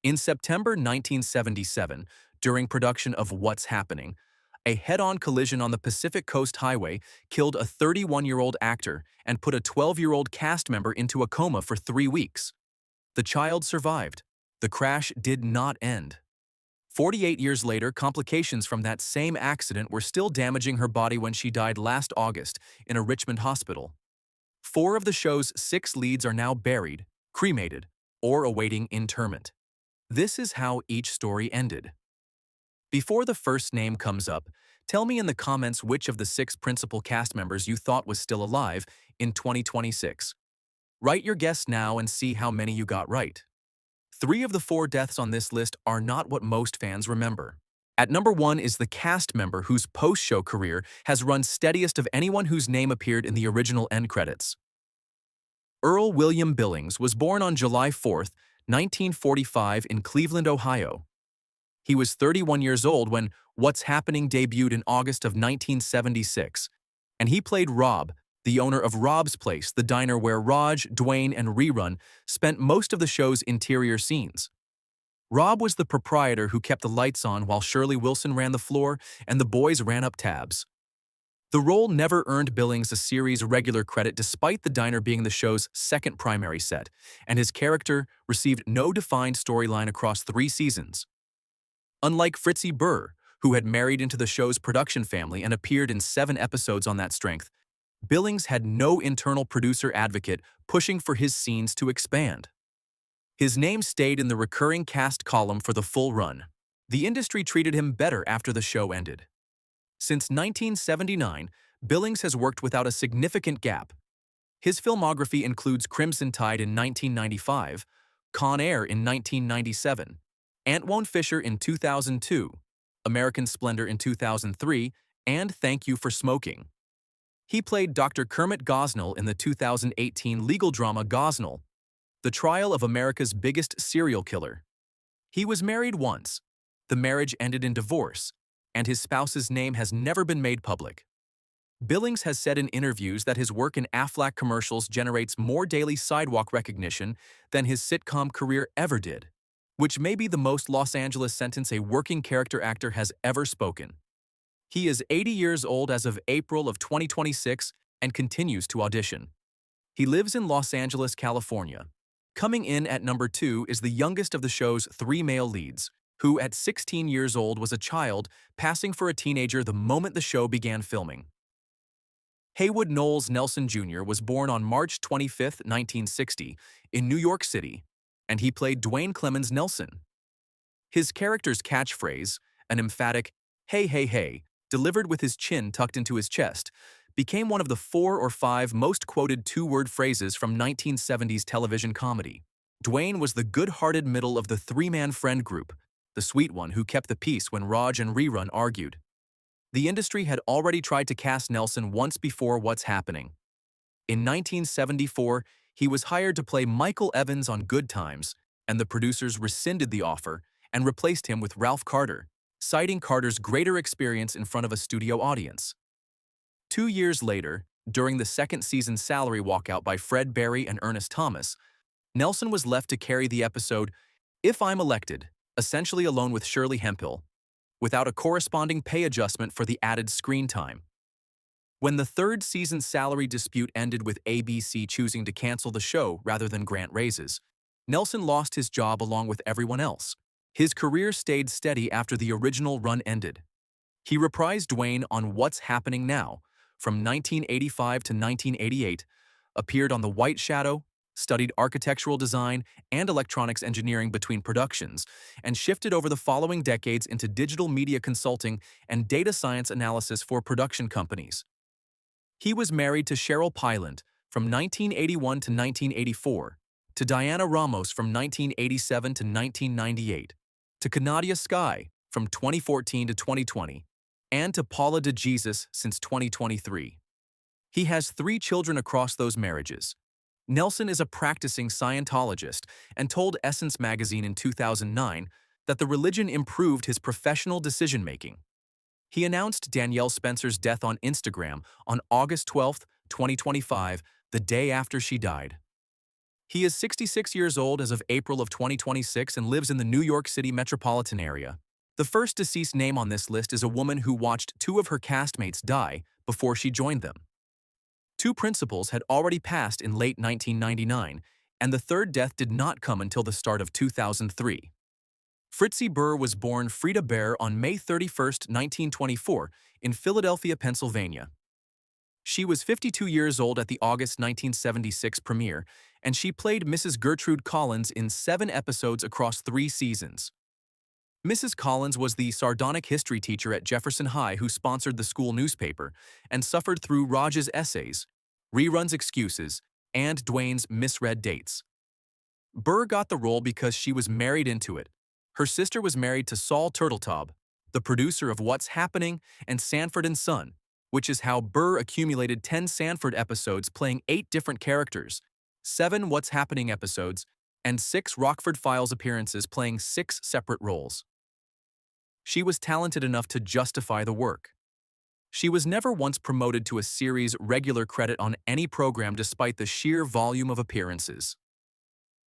In September 1977, during production of What's Happening, a head-on collision on the Pacific Coast Highway killed a 31-year-old actor and put a 12-year-old cast member into a coma for 3 weeks. The child survived. The crash did not end. 48 years later, complications from that same accident were still damaging her body when she died last August in a Richmond hospital. 4 of the show's 6 leads are now buried, cremated, or awaiting interment. This is how each story ended. Before the first name comes up, tell me in the comments which of the 6 principal cast members you thought was still alive in 2026. Write your guess now and see how many you got right. 3 of the 4 deaths on this list are not what most fans remember. At number 1 is the cast member whose post-show career has run steadiest of anyone whose name appeared in the original end credits. Earl William Billings was born on July 4, 1945 in Cleveland, Ohio. He was 31 years old when What's Happening debuted in August of 1976, and he played Rob, the owner of Rob's Place, the diner where Raj, Dwayne, and Rerun spent most of the show's interior scenes. Rob was the proprietor who kept the lights on while Shirley Wilson ran the floor and the boys ran up tabs. The role never earned Billings a series regular credit despite the diner being the show's second primary set, and his character received no defined storyline across 3 seasons. Unlike Fritzy Burr, who had married into the show's production family and appeared in 7 episodes on that strength, Billings had no internal producer advocate pushing for his scenes to expand. His name stayed in the recurring cast column for the full run. The industry treated him better after the show ended. Since 1979, Billings has worked without a significant gap. His filmography includes Crimson Tide in 1995, Con Air in 1997, Antwone Fisher in 2002, American Splendor in 2003, and Thank You for Smoking. He played Dr. Kermit Gosnell in the 2018 legal drama Gosnell, the trial of America's biggest serial killer. He was married once. The marriage ended in divorce, and his spouse's name has never been made public. Billings has said in interviews that his work in Aflac commercials generates more daily sidewalk recognition than his sitcom career ever did, which may be the most Los Angeles sentence a working character actor has ever spoken. He is 80 years old as of April of 2026 and continues to audition. He lives in Los Angeles, California. Coming in at number 2 is the youngest of the show's 3 male leads, who at 16 years old was a child passing for a teenager the moment the show began filming. Haywood Nelson Jr. was born on March 25, 1960, in New York City, and he played Dwayne Clemens Nelson. His character's catchphrase, an emphatic, "Hey, hey, hey," delivered with his chin tucked into his chest, became one of the 4 or 5 most quoted 2-word phrases from 1970s television comedy. Dwayne was the good-hearted middle of the 3-man friend group, the sweet one who kept the peace when Raj and Rerun argued. The industry had already tried to cast Nelson once before What's Happening. In 1974, he was hired to play Michael Evans on Good Times, and the producers rescinded the offer and replaced him with Ralph Carter, citing Carter's greater experience in front of a studio audience. 2 years later, during the second season salary walkout by Fred Berry and Ernest Thomas, Nelson was left to carry the episode If I'm Elected, essentially alone with Shirley Hemphill, without a corresponding pay adjustment for the added screen time. When the 3rd season salary dispute ended with ABC choosing to cancel the show rather than grant raises, Nelson lost his job along with everyone else. His career stayed steady after the original run ended. He reprised Dwayne on What's Happening Now, from 1985 to 1988, appeared on The White Shadow, studied architectural design and electronics engineering between productions, and shifted over the following decades into digital media consulting and data science analysis for production companies. He was married to Cheryl Pylant from 1981 to 1984, to Diana Ramos from 1987 to 1998, to Kanadia Sky from 2014 to 2020, and to Paula DeJesus since 2023. He has 3 children across those marriages. Nelson is a practicing Scientologist and told Essence magazine in 2009 that the religion improved his professional decision-making. He announced Danielle Spencer's death on Instagram on August 12, 2025, the day after she died. He is 66 years old as of April of 2026 and lives in the New York City metropolitan area. The first deceased name on this list is a woman who watched two of her castmates die before she joined them. Two principals had already passed in late 1999, and the third death did not come until the start of 2003. Fritzy Burr was born Frida Bear on May 31, 1924, in Philadelphia, Pennsylvania. She was 52 years old at the August 1976 premiere, and she played Mrs. Gertrude Collins in 7 episodes across 3 seasons. Mrs. Collins was the sardonic history teacher at Jefferson High who sponsored the school newspaper and suffered through Raj's essays, Rerun's excuses, and Dwayne's misread dates. Burr got the role because she was married into it. Her sister was married to Saul Turtletaub, the producer of What's Happening and Sanford and Son, which is how Burr accumulated 10 Sanford episodes playing 8 different characters, 7 What's Happening episodes, and 6 Rockford Files appearances playing 6 separate roles. She was talented enough to justify the work. She was never once promoted to a series regular credit on any program despite the sheer volume of appearances.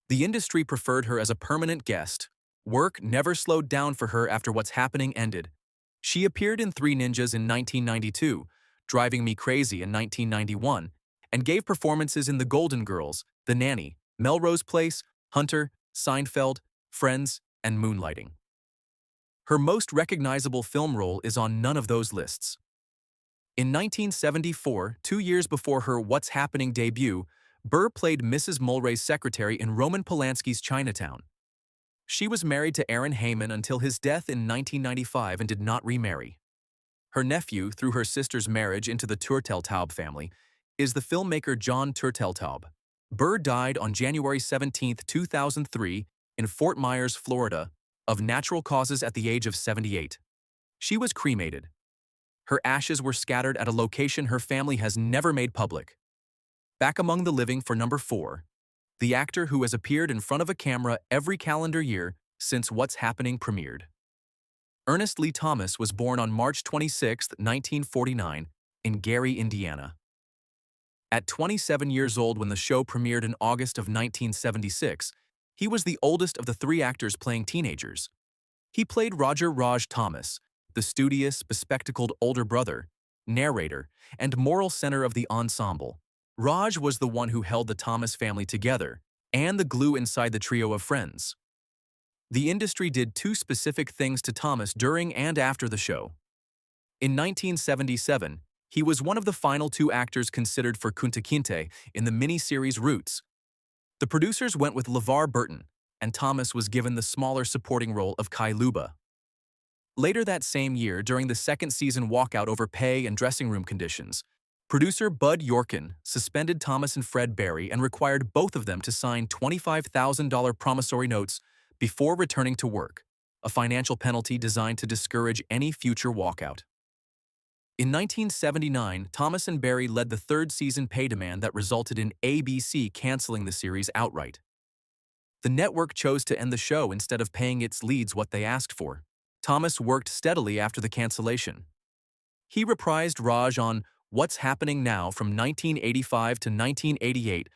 The industry preferred her as a permanent guest. Work never slowed down for her after What's Happening ended. She appeared in 3 Ninjas in 1992, Driving Me Crazy in 1991, and gave performances in The Golden Girls, The Nanny, Melrose Place, Hunter, Seinfeld, Friends, and Moonlighting. Her most recognizable film role is on none of those lists. In 1974, 2 years before her What's Happening debut, Burr played Mrs. Mulray's secretary in Roman Polanski's Chinatown. She was married to Aaron Hayman until his death in 1995 and did not remarry. Her nephew, through her sister's marriage into the Turteltaub family, is the filmmaker John Turteltaub. Burr died on January 17, 2003, in Fort Myers, Florida, of natural causes at the age of 78. She was cremated. Her ashes were scattered at a location her family has never made public. Back among the living for number 4. The actor who has appeared in front of a camera every calendar year since What's Happening premiered. Ernest Lee Thomas was born on March 26, 1949, in Gary, Indiana. At 27 years old when the show premiered in August of 1976, he was the oldest of the 3 actors playing teenagers. He played Roger Raj Thomas, the studious, bespectacled older brother, narrator, and moral center of the ensemble. Raj was the one who held the Thomas family together, and the glue inside the trio of friends. The industry did 2 specific things to Thomas during and after the show. In 1977, he was one of the final 2 actors considered for Kunta Kinte in the miniseries Roots. The producers went with LeVar Burton, and Thomas was given the smaller supporting role of Kai Luba. Later that same year, during the second season walkout over pay and dressing room conditions, producer Bud Yorkin suspended Thomas and Fred Berry and required both of them to sign $25,000 promissory notes before returning to work, a financial penalty designed to discourage any future walkout. In 1979, Thomas and Berry led the 3rd season pay demand that resulted in ABC canceling the series outright. The network chose to end the show instead of paying its leads what they asked for. Thomas worked steadily after the cancellation. He reprised Raj on What's Happening Now from 1985 to 1988,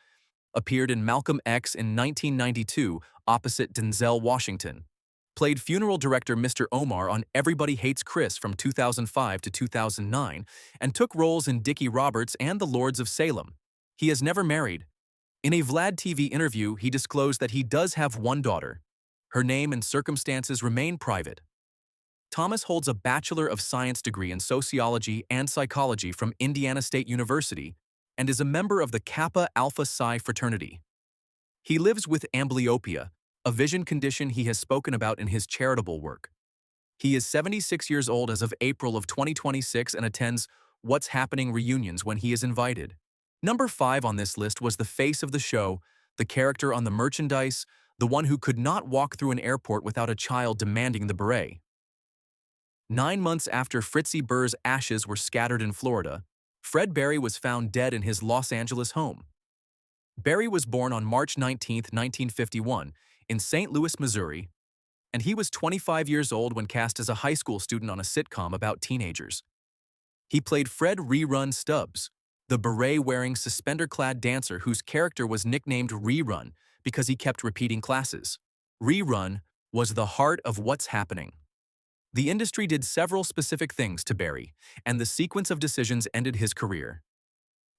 appeared in Malcolm X in 1992 opposite Denzel Washington, played funeral director Mr. Omar on Everybody Hates Chris from 2005 to 2009, and took roles in Dickie Roberts and The Lords of Salem. He has never married. In a Vlad TV interview, he disclosed that he does have 1 daughter. Her name and circumstances remain private. Thomas holds a Bachelor of Science degree in Sociology and Psychology from Indiana State University and is a member of the Kappa Alpha Psi fraternity. He lives with amblyopia, a vision condition he has spoken about in his charitable work. He is 76 years old as of April of 2026 and attends What's Happening reunions when he is invited. Number 5 on this list was the face of the show, the character on the merchandise, the one who could not walk through an airport without a child demanding the beret. 9 months after Fritzy Burr's ashes were scattered in Florida, Fred Berry was found dead in his Los Angeles home. Berry was born on March 19, 1951, in St. Louis, Missouri, and he was 25 years old when cast as a high school student on a sitcom about teenagers. He played Fred Rerun Stubbs, the beret-wearing, suspender-clad dancer whose character was nicknamed Rerun because he kept repeating classes. Rerun was the heart of What's Happening. The industry did several specific things to Barry, and the sequence of decisions ended his career.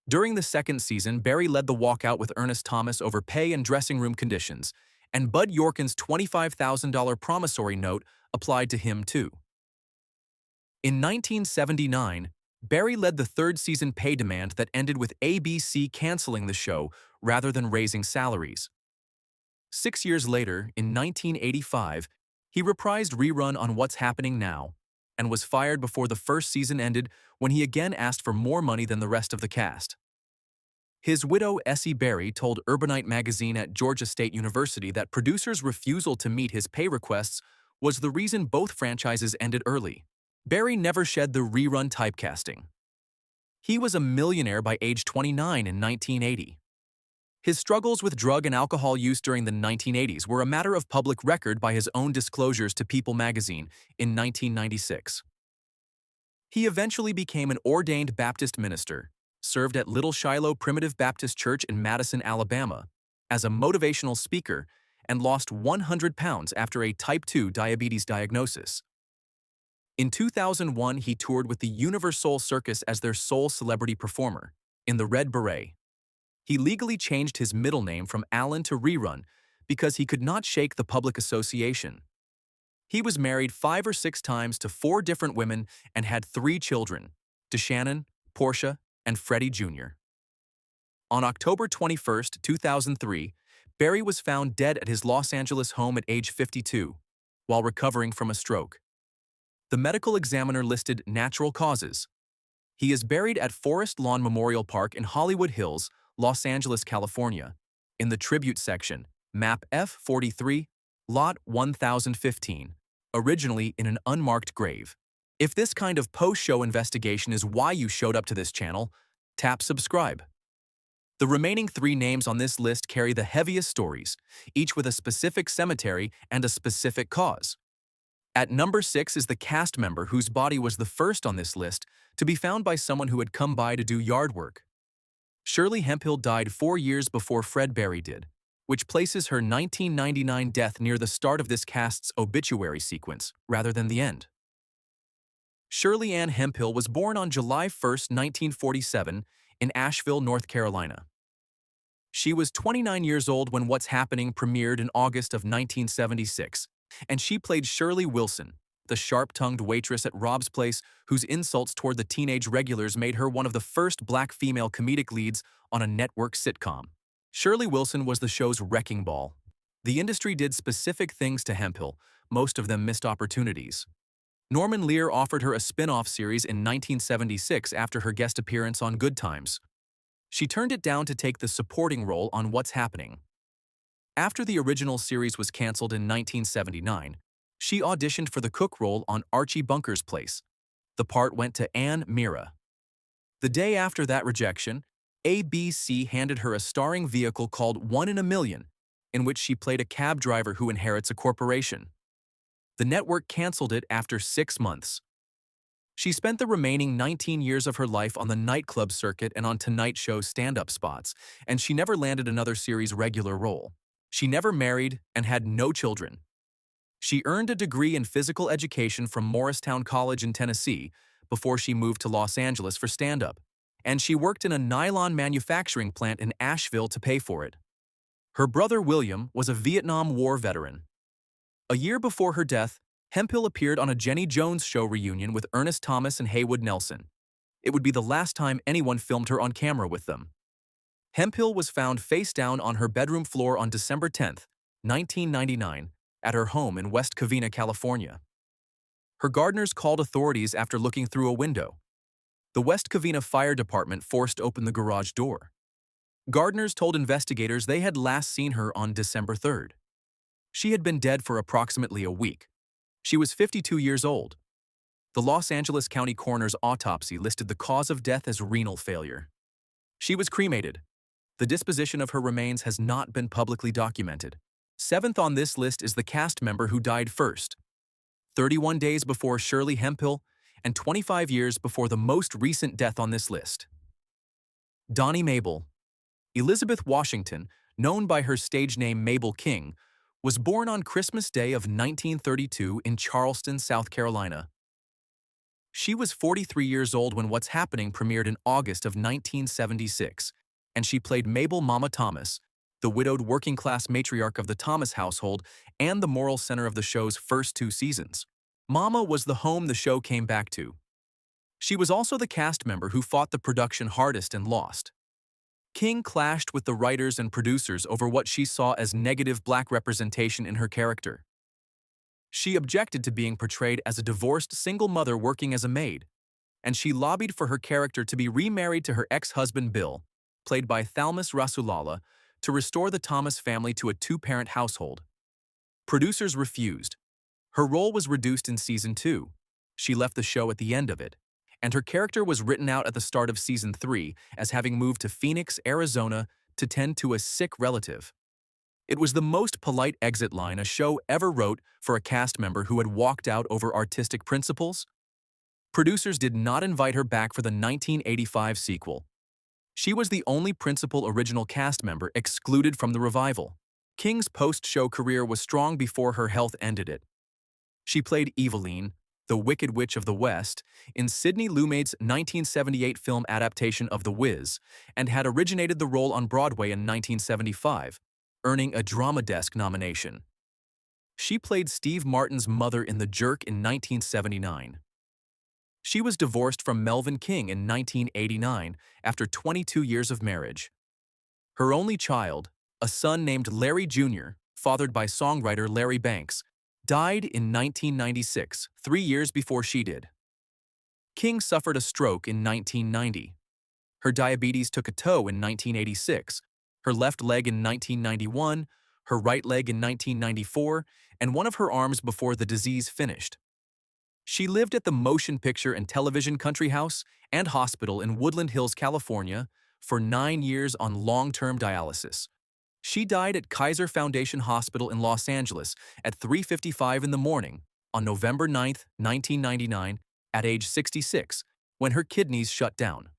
During the second season, Barry led the walkout with Ernest Thomas over pay and dressing room conditions, and Bud Yorkin's $25,000 promissory note applied to him too. In 1979, Barry led the third season pay demand that ended with ABC canceling the show rather than raising salaries. 6 years later, in 1985, he reprised Rerun on What's Happening Now and was fired before the first season ended when he again asked for more money than the rest of the cast. His widow, Essie Barry, told Urbanite magazine at Georgia State University that producers' refusal to meet his pay requests was the reason both franchises ended early. Barry never shed the Rerun typecasting. He was a millionaire by age 29 in 1980. His struggles with drug and alcohol use during the 1980s were a matter of public record by his own disclosures to People magazine in 1996. He eventually became an ordained Baptist minister, served at Little Shiloh Primitive Baptist Church in Madison, Alabama, as a motivational speaker, and lost 100 pounds after a type 2 diabetes diagnosis. In 2001, he toured with the Universal Circus as their sole celebrity performer, in the Red Beret. He legally changed his middle name from Allen to Rerun because he could not shake the public association. He was married 5 or 6 times to 4 different women and had 3 children, DeShannon, Portia, and Freddie Jr. On October 21, 2003, Barry was found dead at his Los Angeles home at age 52, while recovering from a stroke. The medical examiner listed natural causes. He is buried at Forest Lawn Memorial Park in Hollywood Hills, Los Angeles, California, in the tribute section, map F43, lot 1015, originally in an unmarked grave. If this kind of post-show investigation is why you showed up to this channel, tap subscribe. The remaining 3 names on this list carry the heaviest stories, each with a specific cemetery and a specific cause. At number 6 is the cast member whose body was the first on this list to be found by someone who had come by to do yard work. Shirley Hemphill died 4 years before Fred Barry did, which places her 1999 death near the start of this cast's obituary sequence, rather than the end. Shirley Ann Hemphill was born on July 1, 1947, in Asheville, North Carolina. She was 29 years old when What's Happening premiered in August of 1976, and she played Shirley Wilson, the sharp-tongued waitress at Rob's Place whose insults toward the teenage regulars made her one of the first black female comedic leads on a network sitcom. Shirley Wilson was the show's wrecking ball. The industry did specific things to Hemphill, most of them missed opportunities. Norman Lear offered her a spin-off series in 1976 after her guest appearance on Good Times. She turned it down to take the supporting role on What's Happening. After the original series was canceled in 1979, she auditioned for the cook role on Archie Bunker's Place. The part went to Ann Mira. The day after that rejection, ABC handed her a starring vehicle called One in a Million, in which she played a cab driver who inherits a corporation. The network canceled it after 6 months. She spent the remaining 19 years of her life on the nightclub circuit and on Tonight Show stand-up spots, and she never landed another series regular role. She never married and had no children. She earned a degree in physical education from Morristown College in Tennessee before she moved to Los Angeles for stand-up, and she worked in a nylon manufacturing plant in Asheville to pay for it. Her brother William was a Vietnam War veteran. A year before her death, Hemphill appeared on a Jenny Jones Show reunion with Ernest Thomas and Haywood Nelson. It would be the last time anyone filmed her on camera with them. Hemphill was found face down on her bedroom floor on December 10, 1999, at her home in West Covina, California. Her gardeners called authorities after looking through a window. The West Covina Fire Department forced open the garage door. Gardeners told investigators they had last seen her on December 3rd. She had been dead for approximately a week. She was 52 years old. The Los Angeles County Coroner's autopsy listed the cause of death as renal failure. She was cremated. The disposition of her remains has not been publicly documented. 7th on this list is the cast member who died first, 31 days before Shirley Hemphill and 25 years before the most recent death on this list. Donnie Mabel. Elizabeth Washington, known by her stage name Mabel King, was born on Christmas Day of 1932 in Charleston, South Carolina. She was 43 years old when What's Happening premiered in August of 1976, and she played Mabel Mama Thomas, the widowed working-class matriarch of the Thomas household and the moral center of the show's first 2 seasons. Mama was the home the show came back to. She was also the cast member who fought the production hardest and lost. King clashed with the writers and producers over what she saw as negative black representation in her character. She objected to being portrayed as a divorced single mother working as a maid, and she lobbied for her character to be remarried to her ex-husband Bill, played by Thalmus Rasulala, to restore the Thomas family to a 2-parent household. Producers refused. Her role was reduced in Season 2. She left the show at the end of it, and her character was written out at the start of Season 3 as having moved to Phoenix, Arizona to tend to a sick relative. It was the most polite exit line a show ever wrote for a cast member who had walked out over artistic principles. Producers did not invite her back for the 1985 sequel. She was the only principal original cast member excluded from the revival. King's post-show career was strong before her health ended it. She played Eveline, the Wicked Witch of the West, in Sidney Lumet's 1978 film adaptation of The Wiz, and had originated the role on Broadway in 1975, earning a Drama Desk nomination. She played Steve Martin's mother in The Jerk in 1979. She was divorced from Melvin King in 1989 after 22 years of marriage. Her only child, a son named Larry Jr., fathered by songwriter Larry Banks, died in 1996, 3 years before she did. King suffered a stroke in 1990. Her diabetes took a toll in 1986, her left leg in 1991, her right leg in 1994, and one of her arms before the disease finished. She lived at the Motion Picture and Television Country House and Hospital in Woodland Hills, California, for 9 years on long-term dialysis. She died at Kaiser Foundation Hospital in Los Angeles at 3:55 in the morning on November 9, 1999, at age 66, when her kidneys shut down.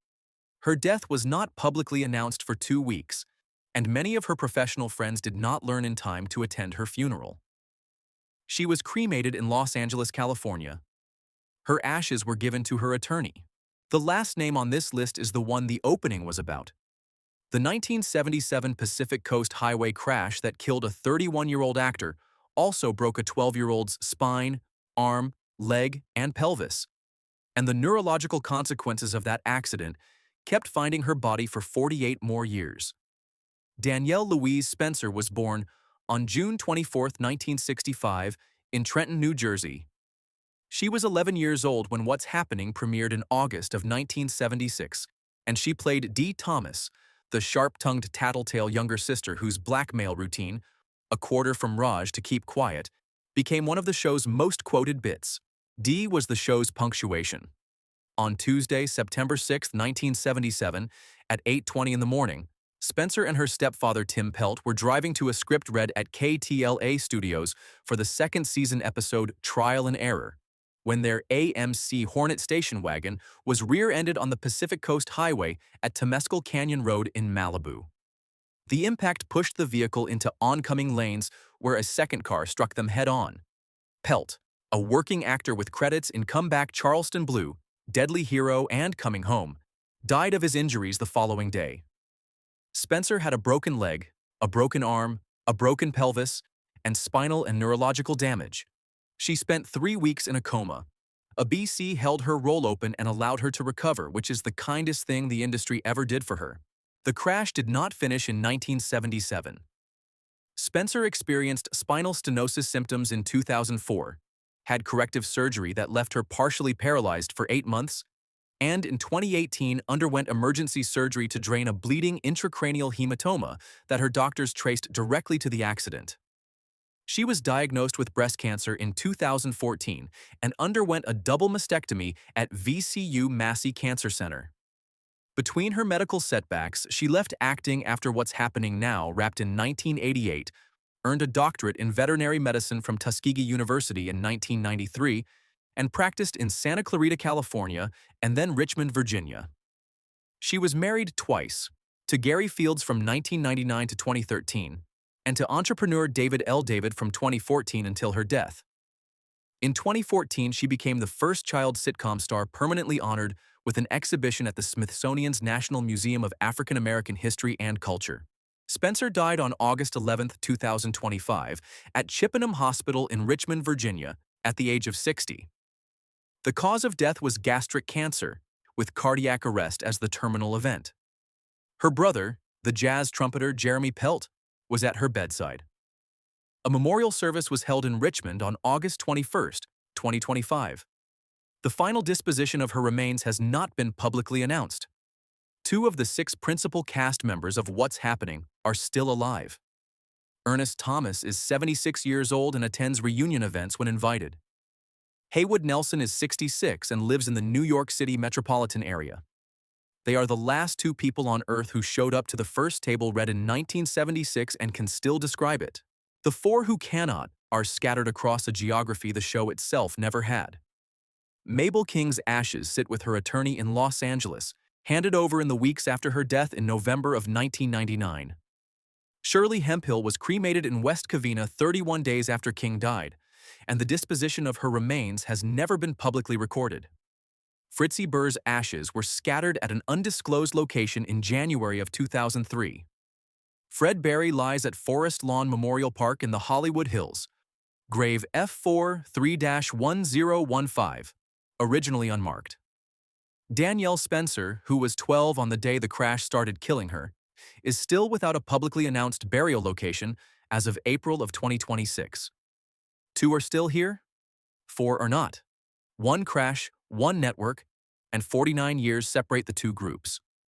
Her death was not publicly announced for 2 weeks, and many of her professional friends did not learn in time to attend her funeral. She was cremated in Los Angeles, California. Her ashes were given to her attorney. The last name on this list is the one the opening was about. The 1977 Pacific Coast Highway crash that killed a 31-year-old actor also broke a 12-year-old's spine, arm, leg, and pelvis. And the neurological consequences of that accident kept finding her body for 48 more years. Danielle Louise Spencer was born on June 24, 1965, in Trenton, New Jersey. She was 11 years old when What's Happening premiered in August of 1976, and she played Dee Thomas, the sharp-tongued tattletale younger sister whose blackmail routine, a quarter from Raj to keep quiet, became one of the show's most quoted bits. Dee was the show's punctuation. On Tuesday, September 6, 1977, at 8:20 in the morning, Spencer and her stepfather Tim Pelt were driving to a script read at KTLA Studios for the second season episode Trial and Error, when their AMC Hornet station wagon was rear-ended on the Pacific Coast Highway at Temescal Canyon Road in Malibu. The impact pushed the vehicle into oncoming lanes where a second car struck them head-on. Pelt, a working actor with credits in Comeback Charleston Blue, Deadly Hero, and Coming Home, died of his injuries the following day. Spencer had a broken leg, a broken arm, a broken pelvis, and spinal and neurological damage. She spent 3 weeks in a coma. A BC held her roll open and allowed her to recover, which is the kindest thing the industry ever did for her. The crash did not finish in 1977. Spencer experienced spinal stenosis symptoms in 2004, had corrective surgery that left her partially paralyzed for 8 months, and in 2018 underwent emergency surgery to drain a bleeding intracranial hematoma that her doctors traced directly to the accident. She was diagnosed with breast cancer in 2014 and underwent a double mastectomy at VCU Massey Cancer Center. Between her medical setbacks, she left acting after What's Happening Now wrapped in 1988, earned a doctorate in veterinary medicine from Tuskegee University in 1993, and practiced in Santa Clarita, California, and then Richmond, Virginia. She was married twice, to Gary Fields from 1999 to 2013, and to entrepreneur David L. David from 2014 until her death. In 2014, she became the first child sitcom star permanently honored with an exhibition at the Smithsonian's National Museum of African American History and Culture. Spencer died on August 11, 2025, at Chippenham Hospital in Richmond, Virginia, at the age of 60. The cause of death was gastric cancer, with cardiac arrest as the terminal event. Her brother, the jazz trumpeter Jeremy Pelt, was at her bedside. A memorial service was held in Richmond on August 21, 2025. The final disposition of her remains has not been publicly announced. 2 of the 6 principal cast members of What's Happening are still alive. Ernest Thomas is 76 years old and attends reunion events when invited. Haywood Nelson is 66 and lives in the New York City metropolitan area. They are the last 2 people on Earth who showed up to the first table read in 1976 and can still describe it. The 4 who cannot are scattered across a geography the show itself never had. Mabel King's ashes sit with her attorney in Los Angeles, handed over in the weeks after her death in November of 1999. Shirley Hemphill was cremated in West Covina 31 days after King died, and the disposition of her remains has never been publicly recorded. Fritzy Burr's ashes were scattered at an undisclosed location in January of 2003. Fred Berry lies at Forest Lawn Memorial Park in the Hollywood Hills, grave F43-1015, originally unmarked. Danielle Spencer, who was 12 on the day the crash started killing her, is still without a publicly announced burial location as of April of 2026. 2 are still here, 4 are not. 1 crash, 1 network, and 49 years separate the 2 groups.